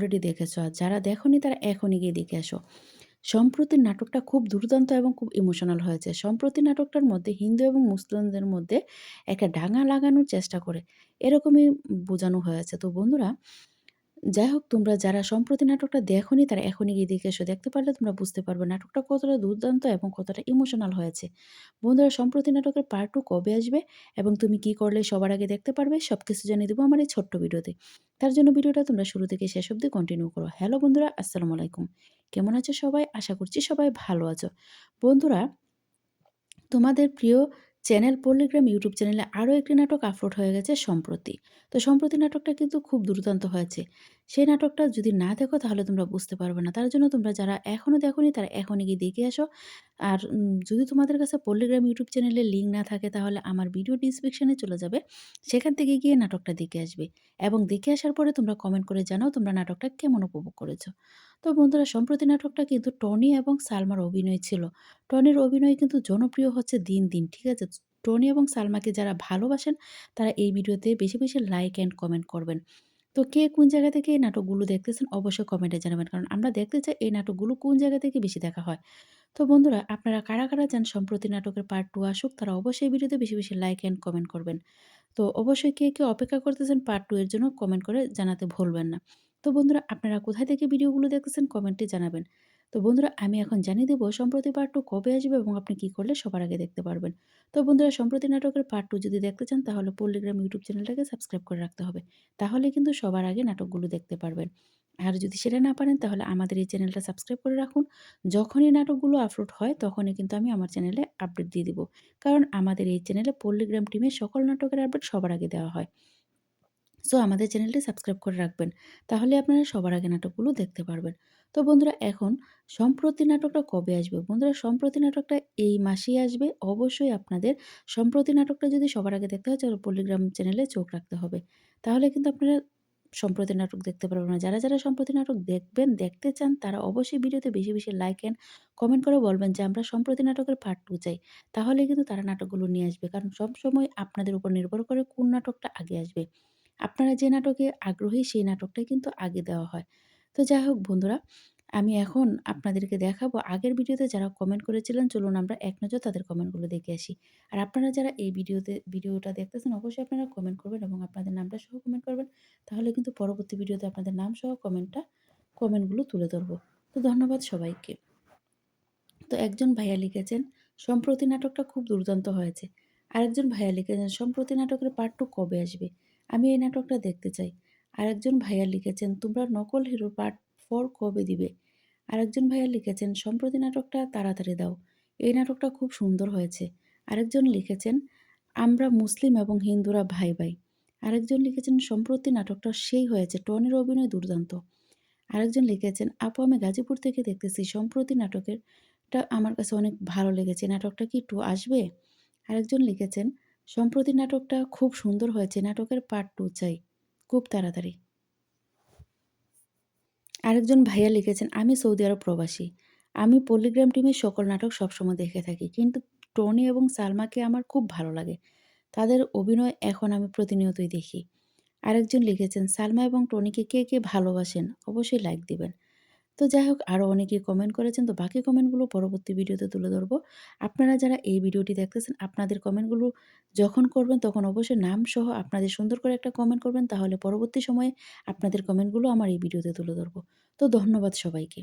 Already দেখেছো। আর যারা দেখোনি তারা এখনই গিয়ে দেখে আসো। সম্প্রতির নাটকটা খুব দুর্দান্ত এবং খুব ইমোশনাল হয়েছে। সম্প্রতি নাটকটার মধ্যে হিন্দু এবং মুসলিমদের মধ্যে একটা ডাঙা লাগানোর চেষ্টা করে। এরকমই বোঝানো হয়েছে। তো বন্ধুরা, যাই হোক, তোমরা যারা সম্প্রতি নাটকটা দেখোনি তারা এখনই গিয়ে দেখে এসো। দেখতে পারলে তোমরা বুঝতে পারবে নাটকটা কতটা দুর্দান্ত এবং কতটা ইমোশনাল হয়েছে। বন্ধুরা, সম্প্রতি নাটকের পার্ট 2 কবে আসবে এবং তুমি কি করলে সবার আগে দেখতে পারবে সবকিছু জানিয়ে দেবো আমার এই ছোট্ট ভিডিওতে। তার জন্য ভিডিওটা তোমরা শুরু থেকে শেষ অবধি কন্টিনিউ করো। হ্যালো বন্ধুরা, আসসালামু আলাইকুম। কেমন আছো সবাই? আশা করছি সবাই ভালো আছো। বন্ধুরা, তোমাদের প্রিয় চ্যানেল পল্লীগ্রাম ইউটিউব চ্যানেলে আরও একটি নাটক আপলোড হয়ে গেছে সম্প্রতি। তো সম্প্রতি নাটকটা কিন্তু খুব দুর্দান্ত হয়েছে। সেই নাটকটা যদি না দেখো তাহলে তোমরা বুঝতে পারবে না। তার জন্য তোমরা যারা এখনও দেখোনি তারা এখনই গিয়ে দেখে আসো। আর যদি তোমাদের কাছে পল্লীগ্রাম ইউটিউব চ্যানেলের লিঙ্ক না থাকে তাহলে আমার ভিডিও ডিসক্রিপশনে চলে যাবে। সেখান থেকে গিয়ে নাটকটা দেখে আসবে এবং দেখে আসার পরে তোমরা কমেন্ট করে জানাও তোমরা নাটকটা কেমন উপভোগ করেছো। তো বন্ধুরা, সম্প্রতি নাটকটা কিন্তু টনি এবং সালমার অভিনয় ছিল। টনির অভিনয় কিন্তু জনপ্রিয় হচ্ছে দিন, দিন। ঠিক আছে? টনি এবং সালমাকে যারা ভালোবাসেন তারা এই ভিডিওতে বেশি, বেশি লাইক অ্যান্ড কমেন্ট করবেন। তো কে কোন জায়গা থেকে এই নাটকগুলো দেখতেছেন অবশ্যই কমেন্টে জানাবেন। কারণ আমরা দেখতে চাই এই নাটকগুলো কোন জায়গা থেকে বেশি দেখা হয়। তো বন্ধুরা, আপনারা কারা, কারা চান সম্প্রতি নাটকের পার্ট 2 আসুক তারা অবশ্যই এই ভিডিওতে বেশি, বেশি লাইক অ্যান্ড কমেন্ট করবেন। তো অবশ্যই কে, কে অপেক্ষা করতেছেন পার্ট 2 এর জন্য কমেন্ট করে জানাতে ভুলবেন না। তো বন্ধুরা, আপনারা কোথায় থেকে ভিডিওগুলো দেখতেছেন কমেন্টে জানাবেন। তো বন্ধুরা, আমি এখন জানিয়ে দেব সম্প্রতি পার্ট 2 কবে আসবে এবং আপনি কি করলে সবার আগে দেখতে পারবেন। তো বন্ধুরা, সম্প্রতি নাটকের পার্ট 2 যদি দেখতে চান তাহলে পল্লীগ্রাম ইউটিউব চ্যানেলটাকে সাবস্ক্রাইব করে রাখতে হবে। তাহলে কিন্তু সবার আগে নাটকগুলো দেখতে পারবেন। আর যদি সেটা না পারেন তাহলে আমাদের এই চ্যানেলটা সাবস্ক্রাইব করে রাখুন। যখনই নাটকগুলো আপলোড হয় তখনই কিন্তু আমি আমার চ্যানেলে আপডেট দিয়ে দিব। কারণ আমাদের এই চ্যানেলে পল্লীগ্রাম টিমের সকল নাটকের আপডেট সবার আগে দেওয়া হয়। সো আমাদের চ্যানেলটি সাবস্ক্রাইব করে রাখবেন। তাহলে আপনারা সবার আগে নাটকগুলো দেখতে পারবেন। তো বন্ধুরা, এখন সম্প্রতি নাটকটা কবে আসবে? বন্ধুরা, সম্প্রতি নাটকটা এই মাসেই আসবে। অবশ্যই আপনাদের সম্প্রতি নাটকটা যদি সবার আগে দেখতে হয় তাহলে পল্লীগ্রাম চ্যানেলে চোখ রাখতে হবে। তাহলে কিন্তু আপনারা সম্প্রতি নাটক দেখতে পারবেন না। যারা, যারা সম্প্রতি নাটক দেখবেন, দেখতে চান তারা অবশ্যই ভিডিওতে বেশি, বেশি লাইক অ্যান্ড কমেন্ট করে বলবেন যে আমরা সম্প্রতি নাটকের পার্ট 2 চাই। তাহলে কিন্তু তারা নাটকগুলো নিয়ে আসবে। কারণ সবসময় আপনাদের উপর নির্ভর করে কোন নাটকটা আগে আসবে। আপনারা যে নাটকে আগ্রহী সেই নাটকটাই কিন্তু আগে দেওয়া হয়। তো যাই হোক বন্ধুরা, আমি এখন আপনাদেরকে দেখাবো আগের ভিডিওতে যারা কমেন্ট করেছিলেন, চলুন আমরা এক নজর তাদের কমেন্টগুলো দেখে আসি। আর আপনারা যারা এই ভিডিওটা দেখতেছেন অবশ্যই আপনারা কমেন্ট করবেন এবং আপনাদের নামটা সহ কমেন্ট করবেন। তাহলে কিন্তু পরবর্তী ভিডিওতে আপনাদের নাম সহ কমেন্টগুলো তুলে ধরব। তো ধন্যবাদ সবাইকে। তো একজন ভাইয়া লিখেছেন, সম্প্রতি নাটকটা খুব দুর্দান্ত হয়েছে। আরেকজন ভাইয়া লিখেছেন, সম্প্রতি নাটকের পার্ট 2 কবে আসবে? আমি এই নাটকটা দেখতে চাই। আরেকজন ভাইয়া লিখেছেন, তোমরা নকল হিরো পার্ট 4 কবে দিবে? আরেকজন ভাইয়া লিখেছেন, সম্প্রতি নাটকটা তাড়াতাড়ি দাও। এই নাটকটা খুব সুন্দর হয়েছে। আরেকজন লিখেছেন, আমরা মুসলিম এবং হিন্দুরা ভাই ভাই। আরেকজন লিখেছেন, সম্প্রতি নাটকটা সেই হয়েছে, টনির অভিনয় দুর্দান্ত। আরেকজন লিখেছেন, আপু আমি গাজীপুর থেকে দেখতেছি, সম্প্রতি নাটকেরটা আমার কাছে অনেক ভালো লেগেছে। নাটকটা কি একটু আসবে? আরেকজন লিখেছেন, সম্প্রতি নাটকটা খুব সুন্দর হয়েছে। নাটকের পার্ট 2 চাই। খুব তাড়াতাড়ি। আরেকজন ভাইয়া লিখেছেন, আমি সৌদি আরব প্রবাসী। আমি পল্লীগ্রাম টিমের সকল নাটক সবসময় দেখে থাকি। কিন্তু টনি এবং সালমাকে আমার খুব ভালো লাগে। তাদের অভিনয় এখন আমি প্রতিনিয়তই দেখি। আরেকজন লিখেছেন, সালমা এবং টনিকে কে, কে ভালোবাসেন? অবশ্যই লাইক দিবেন। তো যাই হোক, আরও অনেকেই কমেন্ট করেছেন। তো বাকি কমেন্টগুলো পরবর্তী ভিডিওতে তুলে ধরবো। আপনারা যারা এই ভিডিওটি দেখতেছেন আপনাদের কমেন্টগুলো যখন করবেন তখন অবশ্যই নাম সহ আপনাদের সুন্দর করে একটা কমেন্ট করবেন। তাহলে পরবর্তী সময়ে আপনাদের কমেন্টগুলো আমার এই ভিডিওতে তুলে ধরবো। তো ধন্যবাদ সবাইকে।